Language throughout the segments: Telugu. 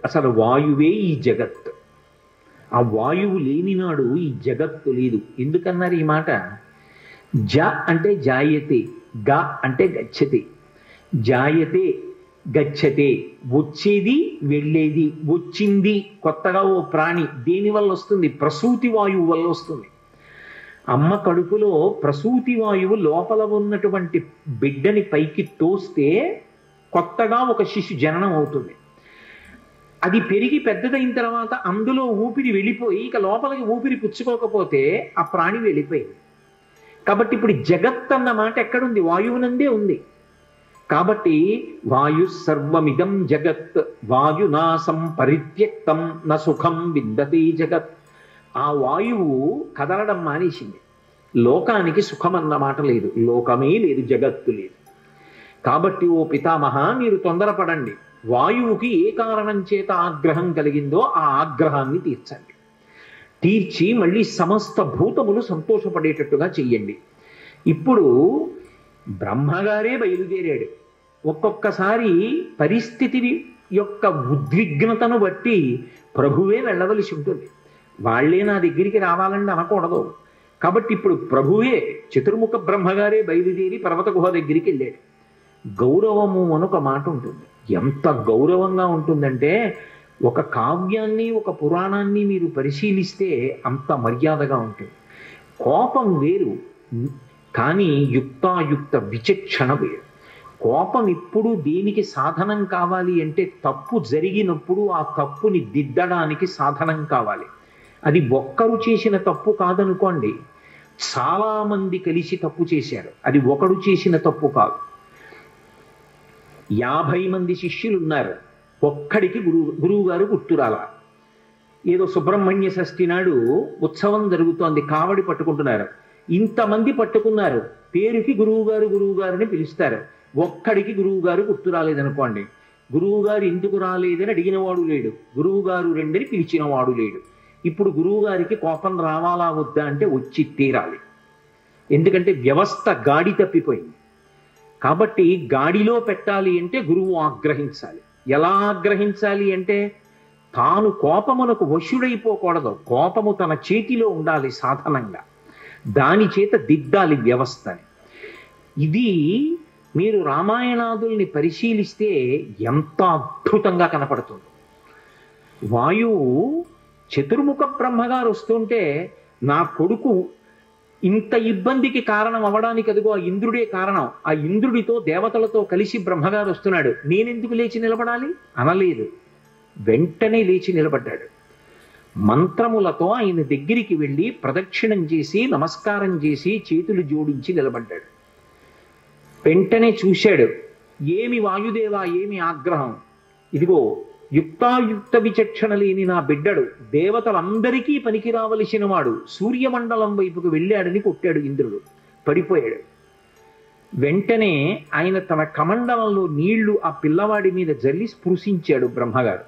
అసలు వాయువే ఈ జగత్. ఆ వాయువు లేనినాడు ఈ జగత్తు లేదు. ఎందుకన్నారు ఈ మాట? జ అంటే జాయతే, గ అంటే గచ్చతే. జాయతే గచ్చతే, వచ్చేది వెళ్ళేది. వచ్చింది కొత్తగా ఓ ప్రాణి, దేని వల్ల వస్తుంది? ప్రసూతి వాయువు వల్ల వస్తుంది. అమ్మ కడుపులో ప్రసూతి వాయువు లోపల ఉన్నటువంటి బిడ్డని పైకి తోస్తే కొత్తగా ఒక శిశు జననం అవుతుంది. అది పెరిగి పెద్దదైన తర్వాత అందులో ఊపిరి వెళ్ళిపోయి ఇక లోపలికి ఊపిరి పుచ్చుకోకపోతే ఆ ప్రాణి వెళ్ళిపోయింది. కాబట్టి ఇప్పుడు జగత్ అన్న మాట ఎక్కడుంది? వాయువునందే ఉంది. కాబట్టి వాయు సర్వమిదం జగత్ వాయునాసం పరిత్యక్తం న సుఖం విద్దతి జగత్. ఆ వాయువు కదలడం మానేసింది. లోకానికి సుఖం అన్న మాట లేదు, లోకమే లేదు, జగత్తు లేదు. కాబట్టి ఓ పితామహ, మీరు తొందరపడండి. వాయువుకి ఏ కారణం చేత ఆగ్రహం కలిగిందో ఆ ఆగ్రహాన్ని తీర్చండి. తీర్చి మళ్ళీ సమస్త భూతములు సంతోషపడేటట్టుగా చెయ్యండి. ఇప్పుడు బ్రహ్మగారే బయలుదేరాడు. ఒక్కొక్కసారి పరిస్థితి యొక్క ఉద్విగ్నతను బట్టి ప్రభువే వెళ్ళవలసి ఉంటుంది. వాళ్లే నా దగ్గరికి రావాలని అనకూడదు. కాబట్టి ఇప్పుడు ప్రభువే చతుర్ముఖ బ్రహ్మగారే బయలుదేరి పర్వత గుహ దగ్గరికి వెళ్ళాడు. గౌరవము అనొక మాట ఉంటుంది. ఎంత గౌరవంగా ఉంటుందంటే, ఒక కావ్యాన్ని ఒక పురాణాన్ని మీరు పరిశీలిస్తే అంత మర్యాదగా ఉంటుంది. కోపం వేరు, కానీ యుక్తాయుక్త విచక్షణ వేరు. కోపం ఎప్పుడు దేనికి సాధనం కావాలి అంటే, తప్పు జరిగినప్పుడు ఆ తప్పుని దిద్దడానికి సాధనం కావాలి. అది ఒక్కరు చేసిన తప్పు కాదనుకోండి, చాలా మంది కలిసి తప్పు చేశారు, అది ఒకడు చేసిన తప్పు కాదు. 50 మంది శిష్యులు ఉన్నారు, ఒక్కడికి గురువుగారు గుర్తురాల. ఏదో సుబ్రహ్మణ్య షష్ఠి నాడు ఉత్సవం జరుగుతోంది, కావడి పట్టుకుంటున్నారు. ఇంతమంది పట్టుకున్నారు, పేరుకి గురువుగారు గురువుగారిని పిలుస్తారు. ఒక్కడికి గురువుగారు గుర్తు రాలేదనుకోండి, గురువుగారు ఎందుకు రాలేదని అడిగినవాడు లేడు, గురువుగారు రెండని పిలిచినవాడు లేడు. ఇప్పుడు గురువుగారికి కోపం రావాలా వద్దా అంటే వచ్చి తీరాలి. ఎందుకంటే వ్యవస్థ గాడి తప్పిపోయింది. కాబట్టి గాడిలో పెట్టాలి అంటే గురువు ఆగ్రహించాలి. ఎలా ఆగ్రహించాలి అంటే, తాను కోపమునకు వశుడైపోకూడదు, కోపము తన చేతిలో ఉండాలి సాధనంగా. దాని చేత దిద్దాలి వ్యవస్థని. ఇది మీరు రామాయణాదుల్ని పరిశీలిస్తే ఎంత అద్భుతంగా కనపడుతుంది. వాయువు చతుర్ముఖ బ్రహ్మగారు వస్తుంటే, నా కొడుకు ఇంత ఇబ్బందికి కారణం అవ్వడానికి అదిగో ఆ ఇంద్రుడే కారణం, ఆ ఇంద్రుడితో దేవతలతో కలిసి బ్రహ్మగారు వస్తున్నాడు, నేనెందుకు లేచి నిలబడాలి అనలేదు. వెంటనే లేచి నిలబడ్డాడు. మంత్రములతో ఆయన దగ్గరికి వెళ్ళి ప్రదక్షిణం చేసి నమస్కారం చేసి చేతులు జోడించి నిలబడ్డాడు. వెంటనే చూశాడు, ఏమి వాయుదేవా, ఏమి ఆగ్రహం? ఇదిగో యుక్తాయుక్త విచక్షణ లేని నా బిడ్డడు దేవతలందరికీ పనికి రావలసిన వాడు సూర్యమండలం వైపుకు వెళ్ళాడని కొట్టాడు ఇంద్రుడు, పడిపోయాడు. వెంటనే ఆయన తన కమండలంలో నీళ్లు ఆ పిల్లవాడి మీద జల్లి స్పృశించాడు బ్రహ్మగారు.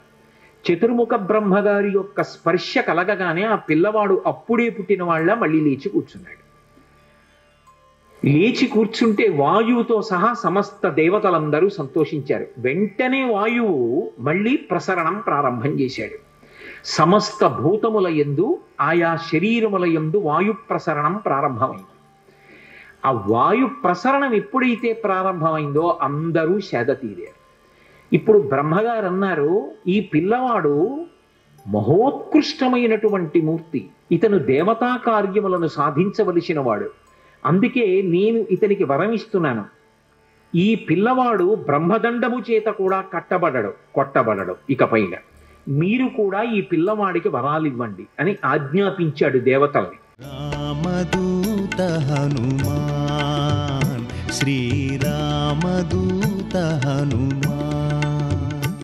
చతుర్ముఖ బ్రహ్మగారి యొక్క స్పర్శ కలగగానే ఆ పిల్లవాడు అప్పుడే పుట్టిన వాళ్ళ మళ్ళీ లేచి కూర్చున్నాడు. లేచి కూర్చుంటే వాయువుతో సహా సమస్త దేవతలందరూ సంతోషించారు. వెంటనే వాయువు మళ్ళీ ప్రసరణం ప్రారంభం చేశాడు. సమస్త భూతముల యందు ఆయా శరీరముల యందు వాయు ప్రసరణం ప్రారంభమైంది. ఆ వాయు ప్రసరణం ఎప్పుడైతే ప్రారంభమైందో అందరూ సేద తీరారు. ఇప్పుడు బ్రహ్మగారు అన్నారు, ఈ పిల్లవాడు మహోత్కృష్టమైనటువంటి మూర్తి, ఇతను దేవతా కార్యములను సాధించవలసిన వాడు, అందుకే నేను ఇతనికి వరం ఇస్తున్నాను. ఈ పిల్లవాడు బ్రహ్మదండము చేత కూడా కొట్టబడడు ఇకపైన. మీరు కూడా ఈ పిల్లవాడికి వరాలివ్వండి అని ఆజ్ఞాపించాడు దేవతల్ని. రామదూత హనుమాన్, శ్రీరామదూత హనుమాన్.